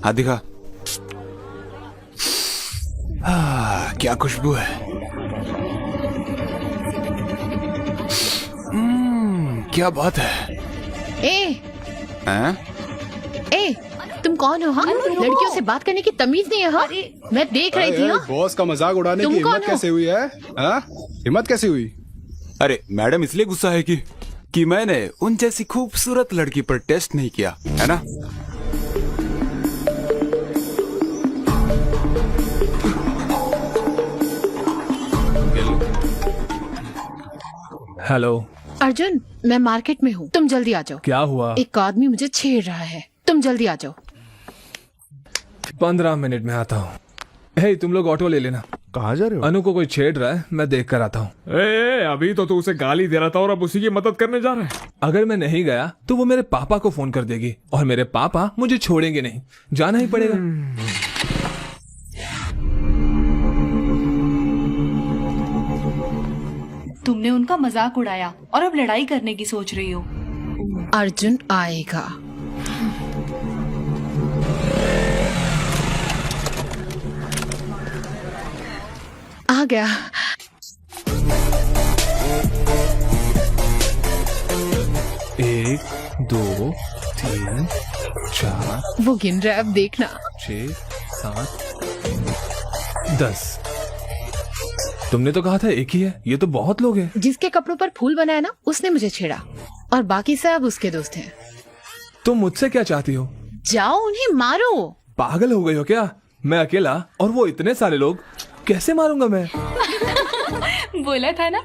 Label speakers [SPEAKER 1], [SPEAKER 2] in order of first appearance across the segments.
[SPEAKER 1] हाँ दिखा। क्या खुशबू है। क्या बात है।
[SPEAKER 2] ए,
[SPEAKER 1] हैं?
[SPEAKER 2] तुम कौन हो? हाँ, लड़कियों से बात करने की तमीज नहीं है। हाँ, मैं देख रही थी। हाँ,
[SPEAKER 3] बॉस का मजाक उड़ाने की हिम्मत कैसे हुई है? हाँ? हिम्मत कैसे हुई?
[SPEAKER 1] अरे मैडम इसलिए गुस्सा है कि मैंने उन जैसी खूबसूरत लड़की पर टेस्ट नहीं किया है ना।
[SPEAKER 4] हेलो
[SPEAKER 2] अर्जुन, मैं मार्केट में हूँ, तुम जल्दी आ जाओ।
[SPEAKER 4] क्या हुआ?
[SPEAKER 2] एक आदमी मुझे छेड़ रहा है, तुम जल्दी आ जाओ।
[SPEAKER 4] 15 मिनट में आता हूँ। हे, तुम लोग ऑटो ले लेना।
[SPEAKER 3] कहाँ जा रहे हो?
[SPEAKER 4] अनु को कोई छेड़ रहा है, मैं देख कर आता हूँ।
[SPEAKER 5] अभी तो तू उसे गाली दे रहा था और अब उसी की मदद करने जा रहा है।
[SPEAKER 4] अगर मैं नहीं गया तो वो मेरे पापा को फोन कर देगी और मेरे पापा मुझे छोड़ेंगे नहीं, जाना ही पड़ेगा।
[SPEAKER 6] तुमने उनका मजाक उड़ाया और अब लड़ाई करने की सोच रही हो।
[SPEAKER 2] अर्जुन आएगा। आ गया।
[SPEAKER 4] एक, 2, 3, 4,
[SPEAKER 2] वो गिन रहा है, अब देखना।
[SPEAKER 4] 6, 7, 10। तुमने तो कहा था एक ही है, ये तो बहुत लोग हैं।
[SPEAKER 2] जिसके कपड़ों पर फूल बनाया ना, उसने मुझे छेड़ा और बाकी सब उसके दोस्त हैं।
[SPEAKER 4] तुम मुझसे क्या चाहती हो?
[SPEAKER 2] जाओ उन्हें मारो।
[SPEAKER 4] पागल हो गई हो क्या? मैं अकेला और वो इतने सारे लोग, कैसे मारूंगा मैं?
[SPEAKER 6] बोला था ना।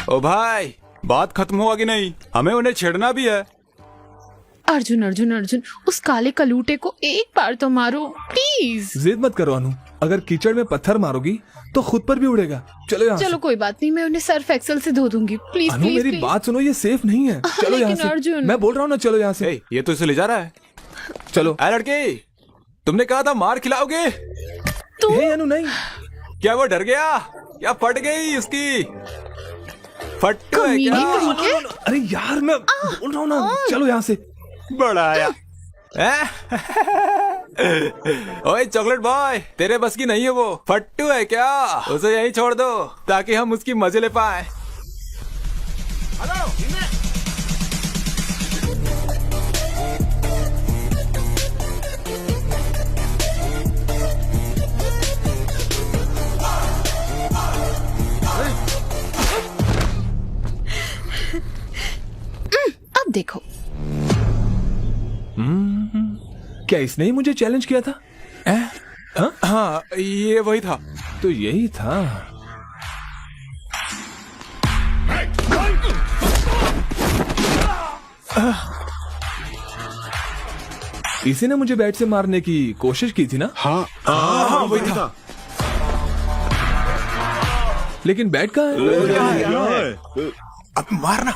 [SPEAKER 1] ओ भाई, बात खत्म हुआ कि नहीं? हमें उन्हें छेड़ना भी है।
[SPEAKER 2] अर्जुन अर्जुन अर्जुन, उस काले कलूटे को एक बार तो मारो प्लीज।
[SPEAKER 4] जिद मत करो अनु, अगर कीचड़ में पत्थर मारोगी तो खुद पर भी उड़ेगा। चलो यहाँ
[SPEAKER 2] चलो कोई बात नहीं, मैं उन्हें सर्फ एक्सेल से धो दूंगी। प्लीज
[SPEAKER 4] अनु
[SPEAKER 2] प्लीज
[SPEAKER 4] मेरी
[SPEAKER 2] प्लीज।
[SPEAKER 4] बात सुनो, ये सेफ नहीं है। चलो यहाँ
[SPEAKER 2] लेकिन
[SPEAKER 4] से।
[SPEAKER 2] अर्जुन।
[SPEAKER 4] मैं बोल रहा हूँ ना, चलो यहाँ से।
[SPEAKER 1] ये तो इसे ले जा रहा है।
[SPEAKER 4] चलो।
[SPEAKER 1] अरे लड़की, तुमने कहा था मार खिलाओगे।
[SPEAKER 4] हे अनु नहीं।
[SPEAKER 1] क्या वो डर गया? क्या फट गई उसकी? फट्टू है
[SPEAKER 2] कमीने
[SPEAKER 1] क्या?
[SPEAKER 2] कहीं के?
[SPEAKER 4] अरे यार मैं बोल रहा हूँ ना, चलो यहाँ से।
[SPEAKER 1] बड़ा आया। ओए चॉकलेट बॉय, तेरे बस की नहीं है वो। फट्टू है क्या? उसे यहीं छोड़ दो ताकि हम उसकी मजे ले पाए।
[SPEAKER 2] अब देखो।
[SPEAKER 4] क्या इसने ही मुझे चैलेंज किया था?
[SPEAKER 1] हाँ, ये वही था।
[SPEAKER 4] तो यही था। इसी ने मुझे बैट से मारने की कोशिश की थी ना?
[SPEAKER 3] हाँ वही था।
[SPEAKER 4] लेकिन बैट कहाँ है?
[SPEAKER 1] अब मारना।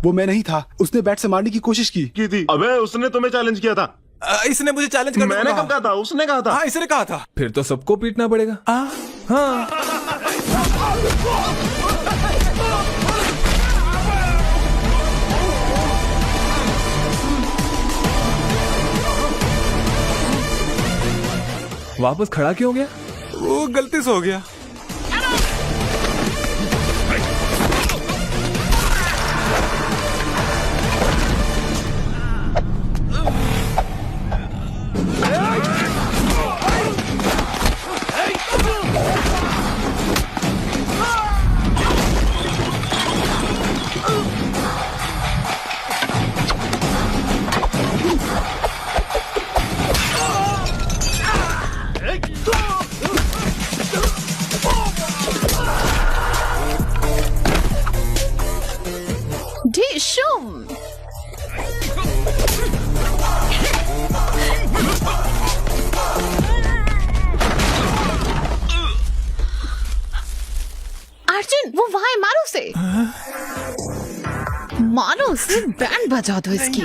[SPEAKER 3] वो मैं नहीं था, उसने बैट से मारने की कोशिश की
[SPEAKER 7] थी। अबे उसने तुम्हें चैलेंज किया था।
[SPEAKER 1] इसने मुझे चैलेंज करने
[SPEAKER 7] मैंने कब कहा था? उसने कहा था।
[SPEAKER 1] हाँ, इसने कहा था।
[SPEAKER 4] फिर तो सबको पीटना पड़ेगा। हाँ। वापस खड़ा क्यों हो गया?
[SPEAKER 1] वो गलती से हो गया।
[SPEAKER 2] ढिशुम। अर्जुन, वो वहाँ है, मारो उसे। मारो उसे, बैंड बजा दो इसकी।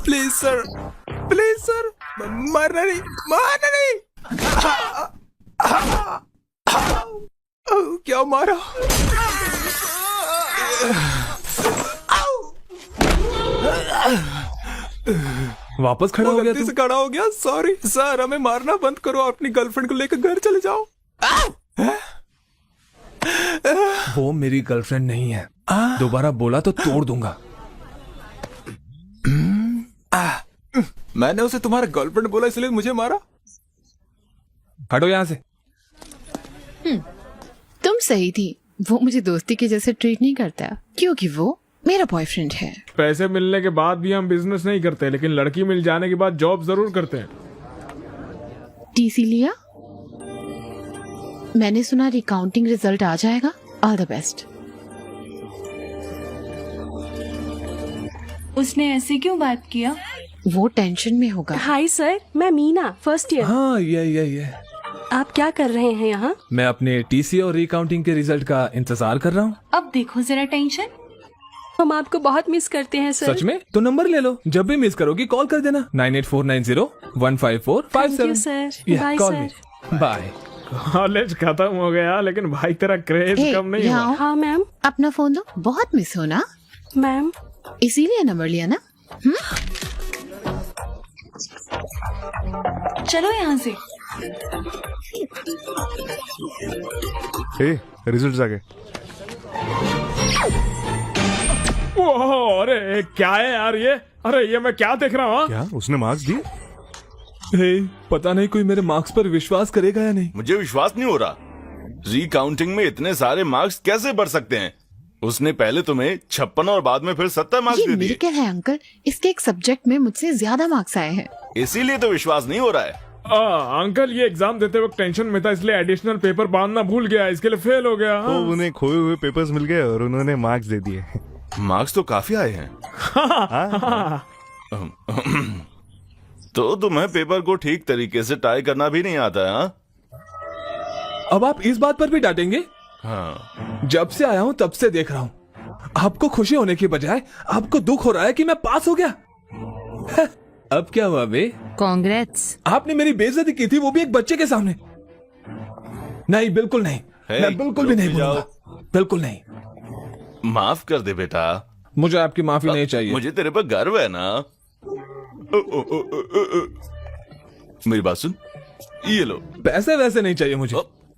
[SPEAKER 1] प्लीज सर, प्लीज सर, मारना नहीं, मारना नहीं। क्या मारा?
[SPEAKER 4] वापस खड़ा हो गया
[SPEAKER 1] गलती
[SPEAKER 4] तू?
[SPEAKER 1] से खड़ा हो गया, सॉरी सर। हमें मारना बंद करो, अपनी गर्लफ्रेंड को लेकर घर चले जाओ।
[SPEAKER 4] वो मेरी गर्लफ्रेंड नहीं है, दोबारा बोला तो तोड़ दूंगा।
[SPEAKER 1] मैंने उसे तुम्हारा गर्लफ्रेंड बोला इसलिए मुझे मारा।
[SPEAKER 4] हटो यहाँ से।
[SPEAKER 2] तुम सही थी, वो मुझे दोस्ती के जैसे ट्रीट नहीं करता क्योंकि वो मेरा बॉयफ्रेंड है।
[SPEAKER 5] पैसे मिलने के बाद भी हम बिजनेस नहीं करते, लेकिन लड़की मिल जाने के बाद जॉब जरूर करते हैं।
[SPEAKER 2] टीसी लिया? मैंने सुना रिकाउंटिंग रिजल्ट आ जाएगा। All the best.
[SPEAKER 6] उसने ऐसे क्यों बात किया?
[SPEAKER 2] वो टेंशन में होगा।
[SPEAKER 8] हाय सर, मैं मीना, फर्स्ट ईयर।
[SPEAKER 4] हाँ ये
[SPEAKER 8] आप क्या कर रहे हैं यहाँ?
[SPEAKER 4] मैं अपने टीसी और रिकाउंटिंग के रिजल्ट का इंतजार कर रहा हूँ।
[SPEAKER 6] अब देखो जरा टेंशन।
[SPEAKER 8] हम आपको बहुत मिस करते हैं सर।
[SPEAKER 4] सच में? तो नंबर ले लो, जब भी मिस करोगी कॉल कर देना। 9849015457।
[SPEAKER 8] Thank you, sir. Bye, sir.
[SPEAKER 4] Bye.
[SPEAKER 5] College खत्म हो गया, लेकिन भाई तेरा क्रेज
[SPEAKER 2] हे,
[SPEAKER 5] कम नहीं
[SPEAKER 2] यहाँ
[SPEAKER 5] हुआ।
[SPEAKER 2] आओ।
[SPEAKER 8] हाँ मैम।
[SPEAKER 2] अपना फोन दो। बहुत मिस हो ना,
[SPEAKER 8] मैम
[SPEAKER 2] इसीलिए नंबर लिया ना।
[SPEAKER 6] चलो यहाँ से।
[SPEAKER 7] रिजल्ट आ गए।
[SPEAKER 5] ओह, अरे क्या है यार ये? अरे ये मैं क्या देख रहा हूँ?
[SPEAKER 7] क्या उसने मार्क्स दिए?
[SPEAKER 4] पता नहीं कोई मेरे मार्क्स पर विश्वास करेगा या नहीं।
[SPEAKER 9] मुझे विश्वास नहीं हो रहा। रिकाउंटिंग में इतने सारे मार्क्स कैसे बढ़ सकते हैं? उसने पहले तुम्हें 56 और बाद में फिर 70 मार्क्स
[SPEAKER 2] ये
[SPEAKER 9] दे दिए।
[SPEAKER 2] मिरेकल है अंकल। इसके एक सब्जेक्ट में मुझसे ज्यादा मार्क्स आए हैं।
[SPEAKER 9] इसीलिए तो विश्वास नहीं हो रहा है।
[SPEAKER 5] अंकल ये एग्जाम देते वक्त टेंशन में था, इसलिए एडिशनल पेपर बांधना भूल गया, इसके लिए फेल हो गया।
[SPEAKER 7] तो उन्हें खोए हुए पेपर्स मिल गए और उन्होंने मार्क्स दे दिए।
[SPEAKER 9] मार्क्स तो काफी आए हैं। तो तुम्हें पेपर को ठीक तरीके से टाई करना भी नहीं आता है? हाँ?
[SPEAKER 4] अब आप इस बात पर भी डांटेंगे?
[SPEAKER 9] हाँ।
[SPEAKER 4] जब से आया हूँ तब से देख रहा हूँ, आपको खुशी होने की बजाय आपको दुख हो रहा है कि मैं पास हो गया। अब क्या हुआ बे?
[SPEAKER 2] कांग्रेट्स।
[SPEAKER 4] आपने मेरी बेइज्जती की थी, वो भी एक बच्चे के सामने। नहीं, बिल्कुल नहीं। मैं बिल्कुल भी नहीं बोलूंगा, बिल्कुल नहीं।
[SPEAKER 9] माफ कर दे बेटा।
[SPEAKER 4] मुझे आपकी माफी नहीं चाहिए।
[SPEAKER 9] मुझे तेरे पर गर्व है ना। मेरी बात सुन, ये लो।
[SPEAKER 4] पैसे वैसे नहीं चाहिए मुझे।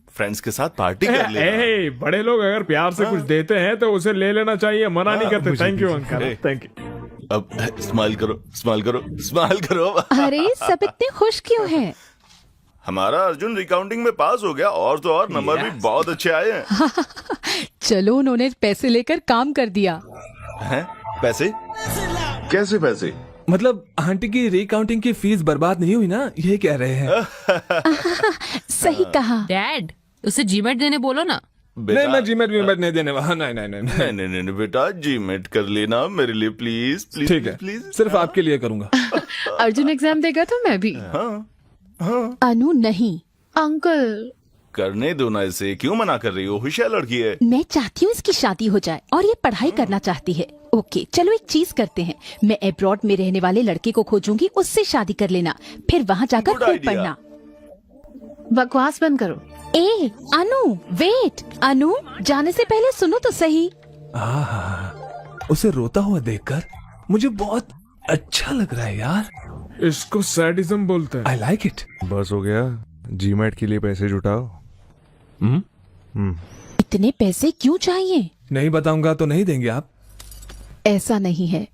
[SPEAKER 9] फ्रेंड्स के साथ पार्टी कर ले।
[SPEAKER 5] बड़े लोग अगर प्यार से कुछ देते हैं तो उसे ले लेना चाहिए, मना नहीं करते। Thank you uncle, thank you.
[SPEAKER 9] अब स्माइल करो, स्माइल करो, स्माइल करो।
[SPEAKER 10] अरे सब इतने खुश क्यों हैं?
[SPEAKER 9] हमारा अर्जुन रिकाउंटिंग में पास हो गया, और तो और नंबर भी बहुत अच्छे आए हैं।
[SPEAKER 10] चलो उन्होंने पैसे लेकर काम कर दिया।
[SPEAKER 9] हैं? पैसे?
[SPEAKER 7] कैसे पैसे?
[SPEAKER 4] मतलब आंटी की रिकाउंटिंग की फीस बर्बाद नहीं हुई ना, ये कह रहे हैं।
[SPEAKER 10] सही कहा।
[SPEAKER 2] डैड, उसे जीमेट देने बोलो ना।
[SPEAKER 4] नहीं, मैं जीमेट वीमेट नहीं देने वाला। नहीं नहीं नहीं
[SPEAKER 9] नहीं बेटा, जीमेट कर लेना मेरे लिए प्लीज प्लीज।
[SPEAKER 4] ठीक है,
[SPEAKER 9] प्लीज।
[SPEAKER 4] सिर्फ आपके लिए करूंगा।
[SPEAKER 2] अर्जुन एग्जाम देगा तो मैं भी।
[SPEAKER 10] अनु नहीं।
[SPEAKER 2] अंकल
[SPEAKER 9] करने दो ना इसे, क्यों मना कर रही हो? होशियार लड़की है।
[SPEAKER 10] मैं चाहती हूँ इसकी शादी हो जाए और ये पढ़ाई करना चाहती है। ओके चलो एक चीज करते हैं, मैं अब्रॉड में रहने वाले लड़के को खोजूंगी, उससे शादी कर लेना, फिर वहाँ जाकर
[SPEAKER 9] Good
[SPEAKER 10] खूब
[SPEAKER 9] idea.
[SPEAKER 10] पढ़ना।
[SPEAKER 2] बकवास बंद करो।
[SPEAKER 10] ए अनु वेट, अनु जाने से पहले सुनो तो सही।
[SPEAKER 4] उसे रोता हुआ देखकर मुझे बहुत अच्छा लग रहा है यार।
[SPEAKER 5] इसको सैडिज्म बोलते हैं।
[SPEAKER 4] I like it.
[SPEAKER 7] बस हो गया, जीमेट के लिए पैसे जुटाओ।
[SPEAKER 10] इतने पैसे क्यों चाहिए?
[SPEAKER 4] नहीं बताऊंगा तो नहीं देंगे आप?
[SPEAKER 10] ऐसा नहीं है,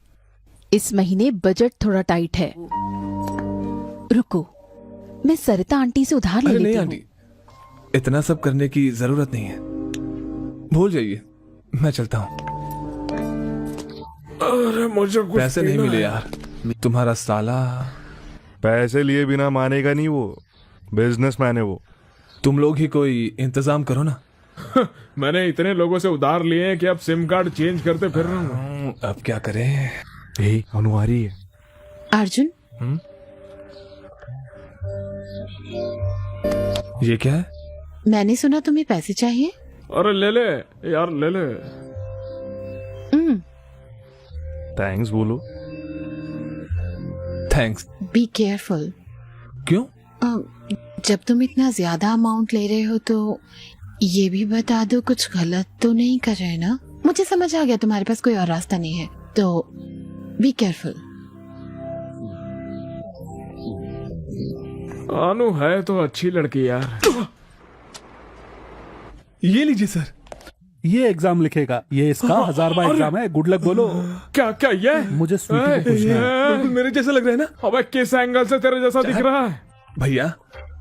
[SPEAKER 10] इस महीने बजट थोड़ा टाइट है। रुको, मैं सरिता आंटी से उधार ले
[SPEAKER 4] अरे नहीं
[SPEAKER 10] लेती
[SPEAKER 4] आंटी,
[SPEAKER 10] हूँ।
[SPEAKER 4] इतना सब करने की जरूरत नहीं है, भूल जाइए, मैं चलता हूँ।
[SPEAKER 5] अरे मुझे कुछ
[SPEAKER 4] पैसे नहीं
[SPEAKER 5] पीना
[SPEAKER 4] मिले
[SPEAKER 5] है।
[SPEAKER 4] यार, तुम्हारा साला।
[SPEAKER 7] पैसे लिए बिना मानेगा नहीं, वो बिजनेसमैन है वो।
[SPEAKER 4] तुम लोग ही कोई इंतजाम करो ना।
[SPEAKER 5] मैंने इतने लोगों से उधार लिए हैं कि अब सिम कार्ड चेंज करते फिर रहा हूँ।
[SPEAKER 4] अब क्या करें?
[SPEAKER 7] अनुहारी है।
[SPEAKER 2] अर्जुन,
[SPEAKER 4] ये क्या है?
[SPEAKER 2] मैंने सुना तुम्हें पैसे चाहिए।
[SPEAKER 5] अरे ले ले यार, ले ले।
[SPEAKER 7] थैंक्स बोलो।
[SPEAKER 4] थैंक्स।
[SPEAKER 2] Be careful.
[SPEAKER 4] क्यों?
[SPEAKER 2] जब तुम इतना ज्यादा अमाउंट ले रहे हो तो ये भी बता दो कुछ गलत तो नहीं कर रहे ना? मुझे समझ आ गया तुम्हारे पास कोई और रास्ता नहीं है, तो बी केयरफुल।
[SPEAKER 5] अनु है तो अच्छी लड़की यार।
[SPEAKER 4] ये लीजिए सर।
[SPEAKER 11] ये एग्जाम लिखेगा, ये इसका 1000वां एग्जाम है। गुड लक बोलो।
[SPEAKER 5] क्या क्या ये?
[SPEAKER 11] मुझे स्वीटी को पूछना है।
[SPEAKER 4] बिल्कुल मेरे जैसा लग रहा है ना?
[SPEAKER 5] अबे किस एंगल से तेरे जैसा दिख रहा है?
[SPEAKER 4] भैया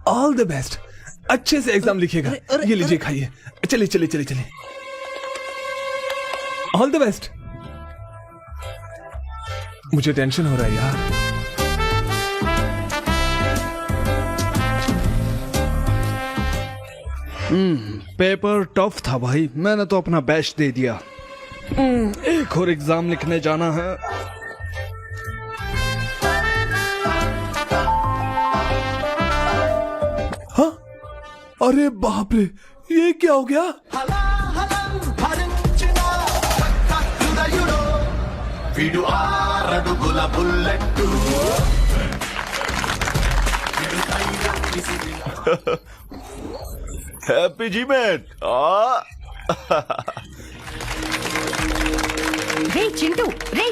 [SPEAKER 4] ऑल द बेस्ट, अच्छे से एग्जाम लिखेगा। ये लीजिए खाइए। चलिए चलिए चलिए चलिए, ऑल द बेस्ट। मुझे टेंशन हो रहा है यार।
[SPEAKER 3] पेपर टफ था भाई, मैंने तो अपना बेस्ट दे दिया। एक और एग्जाम लिखने जाना है।
[SPEAKER 4] हाँ, अरे बाप रे, ये क्या हो गया?
[SPEAKER 9] हैप्पी जी मैट।
[SPEAKER 10] रे चिंटू, रे।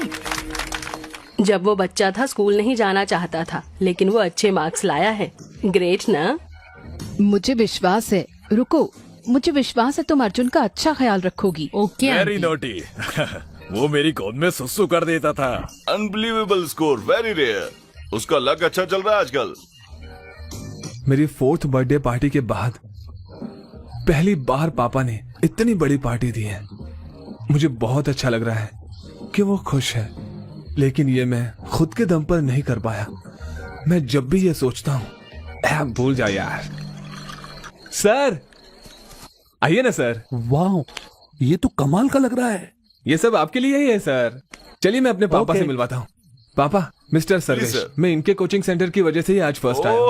[SPEAKER 8] जब वो बच्चा था स्कूल नहीं जाना चाहता था, लेकिन वो अच्छे मार्क्स लाया है। ग्रेट ना?
[SPEAKER 10] मुझे विश्वास है। रुको, मुझे विश्वास है तुम अर्जुन का अच्छा ख्याल रखोगी।
[SPEAKER 2] Okay
[SPEAKER 5] very naughty. वो मेरी गोद में सुसु कर देता था।
[SPEAKER 9] Unbelievable score, very rare. उसका लक अच्छा चल रहा है आजकल।
[SPEAKER 4] मेरी 4th बर्थडे पार्टी के बाद पहली बार पापा ने इतनी बड़ी पार्टी दी है। मुझे बहुत अच्छा लग रहा है कि वो खुश है, लेकिन ये मैं खुद के दम पर नहीं कर पाया। मैं जब भी ये सोचता हूँ, भूल जा यार। सर आइए ना सर।
[SPEAKER 11] वाह, ये तो कमाल का लग रहा है।
[SPEAKER 4] ये सब आपके लिए ही है सर। चलिए मैं अपने पापा
[SPEAKER 11] Okay.
[SPEAKER 4] से मिलवाता हूँ। पापा, मिस्टर सर्वेश,
[SPEAKER 9] sir.
[SPEAKER 4] मैं इनके कोचिंग सेंटर की वजह से ही आज फर्स्ट आया हूँ।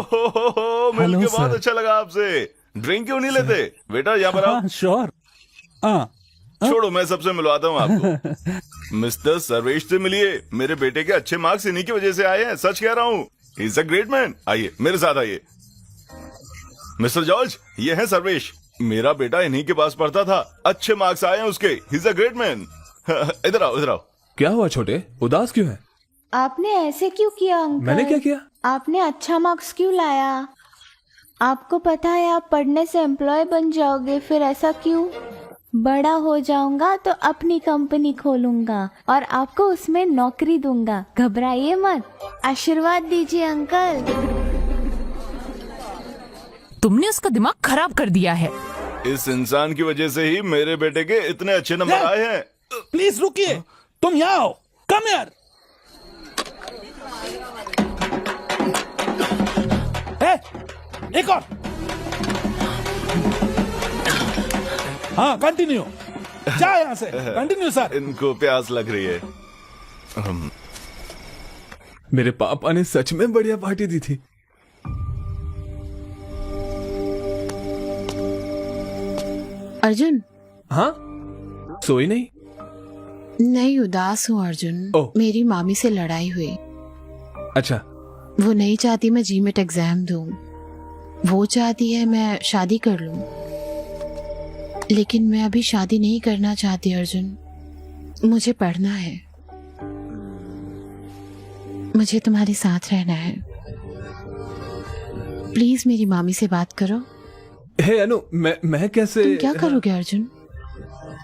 [SPEAKER 9] मिल
[SPEAKER 11] Hello,
[SPEAKER 9] के बहुत
[SPEAKER 11] sir.
[SPEAKER 9] अच्छा लगा आपसे। ड्रिंक क्यों नहीं लेते बेटा? यहाँ पर आओ।
[SPEAKER 11] हाँ श्योर। हाँ
[SPEAKER 9] छोड़ो, मैं सबसे मिलवाता हूँ आपको। मिस्टर सर्वेश से मिलिए। मेरे बेटे के अच्छे मार्क्स इन्हीं की वजह से आए हैं, सच कह रहा हूँ। He is a great man. आइए मेरे साथ आइए। मिस्टर जॉर्ज, ये है सर्वेश। मेरा बेटा इन्हीं के पास पढ़ता था, अच्छे मार्क्स आए हैं उसके। He is a great man. इधर आओ, इधर आओ।
[SPEAKER 4] क्या हुआ छोटे, उदास क्यों है?
[SPEAKER 12] आपने ऐसे क्यों किया अंकल?
[SPEAKER 4] मैंने क्या किया?
[SPEAKER 12] आपने अच्छा मार्क्स क्यों लाया? आपको पता है आप पढ़ने से एम्प्लॉय बन जाओगे, फिर ऐसा क्यों? बड़ा हो जाऊंगा तो अपनी कंपनी खोलूंगा और आपको उसमें नौकरी दूंगा। घबराइए मत, आशीर्वाद दीजिए अंकल।
[SPEAKER 10] तुमने उसका दिमाग खराब कर दिया है।
[SPEAKER 9] इस इंसान की वजह से ही मेरे बेटे के इतने अच्छे नंबर आए हैं।
[SPEAKER 11] प्लीज रुकिए, तुम यहाँ आओ। कम यार। एक और। हाँ कंटिन्यू। जा यहाँ से, कंटिन्यू सर।
[SPEAKER 9] इनको प्यास लग रही है।
[SPEAKER 4] मेरे पापा ने सच में बढ़िया पार्टी दी थी।
[SPEAKER 2] अर्जुन।
[SPEAKER 4] हाँ, सोई नहीं?
[SPEAKER 2] नहीं, उदास हूँ अर्जुन।
[SPEAKER 4] ओह।
[SPEAKER 2] मेरी मामी से लड़ाई हुई।
[SPEAKER 4] अच्छा।
[SPEAKER 2] वो नहीं चाहती मैं जीमेट एग्जाम दूं। वो चाहती है मैं शादी कर लूं, लेकिन मैं अभी शादी नहीं करना चाहती अर्जुन। मुझे पढ़ना है, मुझे तुम्हारे साथ रहना है। प्लीज मेरी मामी से बात करो।
[SPEAKER 4] हे अनु, मैं कैसे?
[SPEAKER 2] तुम क्या करोगे अर्जुन?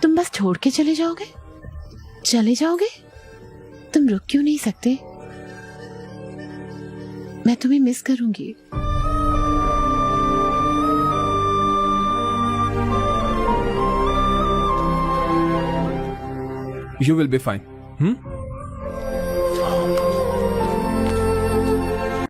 [SPEAKER 2] तुम बस छोड़ के चले जाओगे? चले जाओगे? तुम रुक क्यों नहीं सकते? मैं तुम्हें मिस करूंगी।
[SPEAKER 4] You will be fine.